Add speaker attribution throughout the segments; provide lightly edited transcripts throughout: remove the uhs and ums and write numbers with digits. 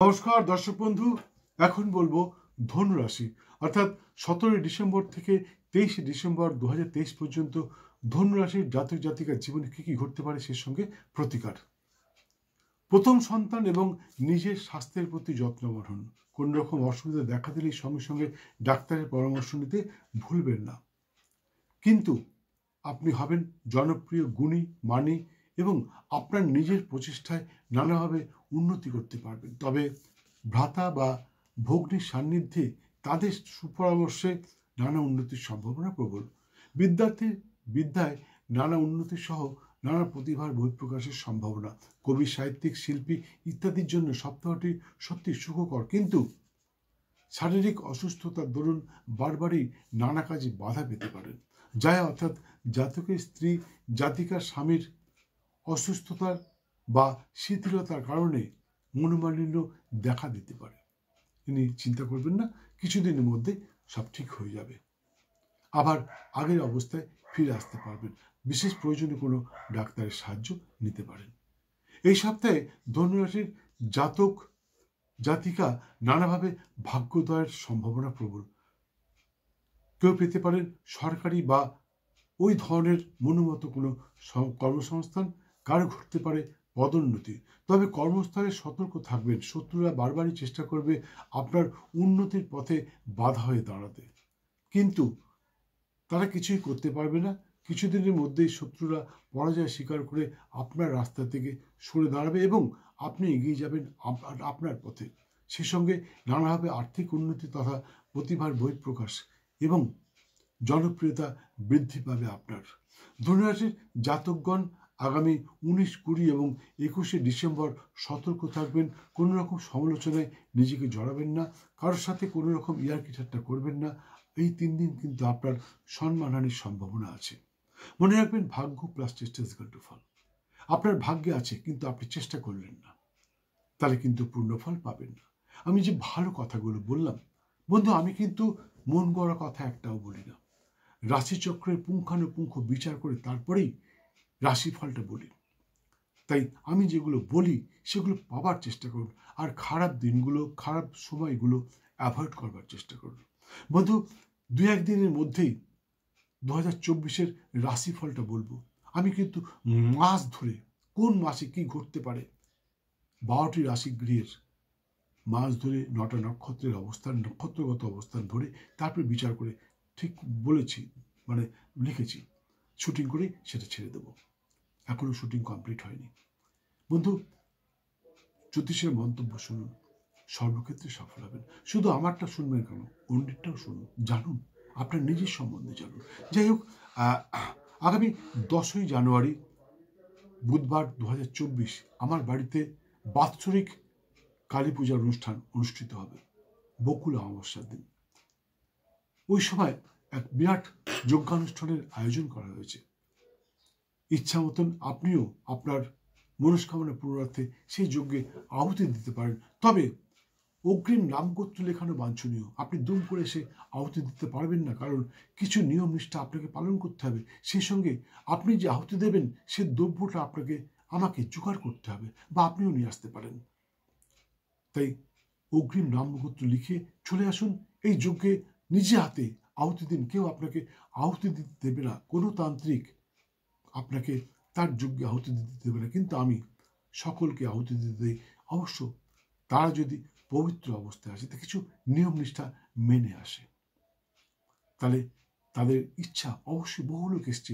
Speaker 1: নমস্কার দর্শক বন্ধু, এখন বলবো ধনু রাশি অর্থাৎ 17 ডিসেম্বর থেকে 23 ডিসেম্বর 2023 পর্যন্ত ধনু রাশির জাতক জাতিকার জীবনে কি কি ঘটতে পারে সে সঙ্গে প্রতিকার। প্রথম সন্তান এবং নিজের স্বাস্থ্যের প্রতি যত্নবান হন। কোন রকম অসুবিধা দেখা দিলেই সঙ্গে সঙ্গে ডাক্তারের পরামর্শ নিতে ভুলবেন না। কিন্তু আপনি হবেন জনপ্রিয়, গুণী, মানী এবং আপনার নিজের প্রচেষ্টায় নানাভাবে উন্নতি করতে পারবেন। তবে ভ্রাতা বা ভগ্নীর সান্নিধ্যে তাদের সুপরামর্শে নানা উন্নতির সম্ভাবনা প্রবল। বিদ্যার্থীর বিদ্যায় নানা উন্নতি সহ নানা প্রতিভার বহিঃপ্রকাশের সম্ভাবনা। কবি, সাহিত্যিক, শিল্পী ইত্যাদির জন্য সপ্তাহটি সত্যি সুখকর, কিন্তু শারীরিক অসুস্থতার দরুন বারবারই নানা কাজে বাধা পেতে পারেন। যাই অর্থাৎ জাতকের স্ত্রী জাতিকার স্বামীর অসুস্থতার বা শিথিলতার কারণে মনোমালিন্য দেখা দিতে পারে। তিনি চিন্তা করবেন না, কিছুদিনের মধ্যে সব ঠিক হয়ে যাবে, আবার আগের অবস্থায় ফিরে আসতে পারবেন। বিশেষ প্রয়োজনে কোনো ডাক্তারের সাহায্য নিতে পারেন। এই সপ্তাহে ধনুরাশির জাতক জাতিকা নানাভাবে ভাগ্যোদয়ের সম্ভাবনা প্রবল। কেউ পেতে পারেন সরকারি বা ওই ধরনের মনোমত কোনো কর্মসংস্থান, কারো ঘটতে পারে পদোন্নতি। তবে কর্মস্থলে সতর্ক থাকবেন, শত্রুরা বারবারই চেষ্টা করবে আপনার উন্নতির পথে বাধা হয়ে দাঁড়াতে, কিন্তু তারা কিছুই করতে পারবে না। কিছুদিনের মধ্যেই শত্রুরা পরাজয় স্বীকার করে আপনার রাস্তা থেকে সরে দাঁড়াবে এবং আপনি এগিয়ে যাবেন আপনার পথে। সে সঙ্গে নানাভাবে আর্থিক উন্নতি তথা প্রতিভার বহিঃপ্রকাশ এবং জনপ্রিয়তা বৃদ্ধি পাবে আপনার। ধনুরাশির জাতকগণ আগামী 19, 20 এবং 21 ডিসেম্বর সতর্ক থাকবেন। কোনো রকম সমালোচনায় নিজেকে জড়াবেন না, কারোর সাথে কোনো রকম ইয়ার্কি ঠাট্টা করবেন না। এই 3 দিন কিন্তু আপনার সম্মানহানির সম্ভাবনা আছে। মনে রাখবেন, ভাগ্য প্লাস চেষ্টা ইজ ইকুয়াল টু ফল। আপনার ভাগ্যে আছে, কিন্তু আপনি চেষ্টা করলেন না, তাহলে কিন্তু পূর্ণ ফল পাবেন না। আমি যে ভালো কথাগুলো বললাম বন্ধু, আমি কিন্তু মন গড়া কথা একটাও বলি না। রাশিচক্রের পুঙ্খানুপুঙ্খ বিচার করে তারপরেই রাশিফলটা বলি। তাই আমি যেগুলো বলি সেগুলো পাবার চেষ্টা করুন, আর খারাপ দিনগুলো, খারাপ সময়গুলো অ্যাভয়েড করবার চেষ্টা করুন। বন্ধু, 2-1 দিনের মধ্যেই 2024-এর রাশিফলটা বলবো। আমি কিন্তু মাস ধরে কোন মাসে কি ঘটতে পারে 12টি রাশি গৃহের মাস ধরে 9টা নক্ষত্রের অবস্থান, নক্ষত্রগত অবস্থান ধরে তারপরে বিচার করে ঠিক বলেছি, মানে লিখেছি, শুটিং করে সেটা ছেড়ে দেবো। এখনো শুটিং কমপ্লিট হয়নি। বন্ধু, জ্যোতিষের মন্তব্য শুনুন, সর্বক্ষেত্রে সফল হবেন। শুধু আমারটা শুনবেন কেন, অন্যটাও শুনুন, জানুন, আপনার নিজের সম্বন্ধে জানুন। যাই হোক, আগামী 10ই জানুয়ারি বুধবার 2024 আমার বাড়িতে বাৎসরিক কালী পূজার অনুষ্ঠান অনুষ্ঠিত হবে, বকুল অমাবস্যার দিন। ওই সময় এক বিরাট যজ্ঞানুষ্ঠানের আয়োজন করা হয়েছে। ইচ্ছা মতন আপনিও আপনার মনস্কামনা পূরণার্থে সেই যজ্ঞে আহুতি দিতে পারেন। তবে অগ্রিম নামগোত্র লেখানো বাঞ্ছনীয়। আপনি দুম করে এসে আহুতি দিতে পারবেন না, কারণ কিছু নিয়ম নিষ্ঠা আপনাকে পালন করতে হবে। সেই সঙ্গে আপনি যে আহুতি দেবেন সে দ্রব্যটা আমাকে জোগাড় করতে হবে, বা আপনিও নিয়ে আসতে পারেন। তাই অগ্রিম নামগোত্র লিখে চলে আসুন এই যজ্ঞে, নিজে হাতে আহুতি দিন। কেউ আপনাকে আহুতি দিতে দেবে না, কোনো তান্ত্রিক আপনাকে তার যজ্ঞে আহুতি দিতে দেবে না, কিন্তু আমি সকলকে আহুতি দিতে দিই। অবশ্য তারা যদি পবিত্র অবস্থায় আসে, তা কিছু নিয়ম নিষ্ঠা মেনে আসে, তাহলে তাদের ইচ্ছা, অবশ্যই বহু লোক এসছে,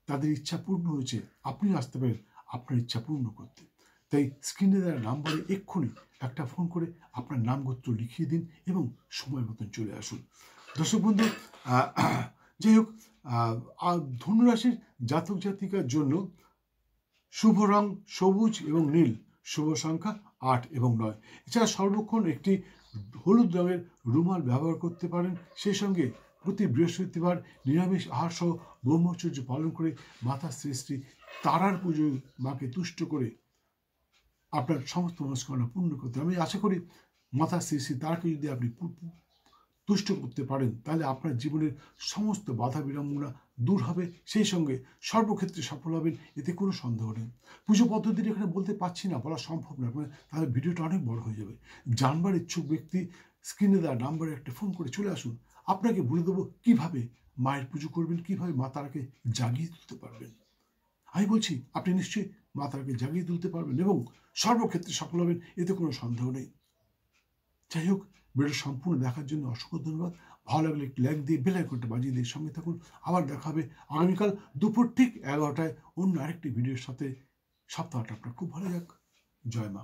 Speaker 1: তাদের ইচ্ছা পূর্ণ হয়েছে, আপনি আসতে পারেন আপনার ইচ্ছা পূর্ণ করতে। তাই স্ক্রিনে দেওয়া নাম্বারে এক্ষুনি একটা ফোন করে আপনার নাম গোত্র লিখিয়ে দিন এবং সময় মতন চলে আসুন। দর্শক বন্ধু, যাই হোক, ধনুরাশির জাতক জাতিকার জন্য শুভ রং সবুজ এবং নীল, শুভ সংখ্যা 8 এবং 9। এছাড়া সর্বক্ষণ একটি হলুদ রঙের রুমাল ব্যবহার করতে পারেন। সেই সঙ্গে প্রতি বৃহস্পতিবার নিরামিষ আহার সহ ব্রহ্মচর্য পালন করে মাতা শ্রী শ্রী তারার পুজো মাকে তুষ্ট করে আপনার সমস্ত মনস্কামনা পূর্ণ করতে। আমি আশা করি মাতা শ্রী শ্রী তারাকে যদি আপনি তুষ্ট করতে পারেন, তাহলে আপনার জীবনের সমস্ত বাধা বিড়ম্বনা দূর হবে, সেই সঙ্গে সর্বক্ষেত্রে সফল হবেন, এতে কোনো সন্দেহ নেই। পুজো পদ্ধতিটা এখানে বলতে পারছি না, বলা সম্ভব না, তাহলে ভিডিওটা অনেক বড় হয়ে যাবে। জানবার ইচ্ছুক ব্যক্তি স্ক্রিনে দেওয়া নাম্বারে একটা ফোন করে চলে আসুন, আপনাকে বলে দেবো কীভাবে মায়ের পুজো করবেন, কীভাবে মা তারাকে জাগিয়ে তুলতে পারবেন। আমি বলছি আপনি নিশ্চয়ই মা তারাকে জাগিয়ে তুলতে পারবেন এবং সর্বক্ষেত্রে সফল হবেন, এতে কোনো সন্দেহ নেই। যাই হোক, ভিডিও সম্পূর্ণ দেখার জন্য অসংখ্য ধন্যবাদ। ভালো লাগলে একটু লাইক দিয়ে বেল আইকনটা বাজিয়ে দিয়ে সঙ্গে থাকুন। আবার দেখা হবে আগামীকাল দুপুর ঠিক 11টায় অন্য আরেকটি ভিডিওর সাথে। সপ্তাহটা আপনার খুব ভালো যাক। জয় মা।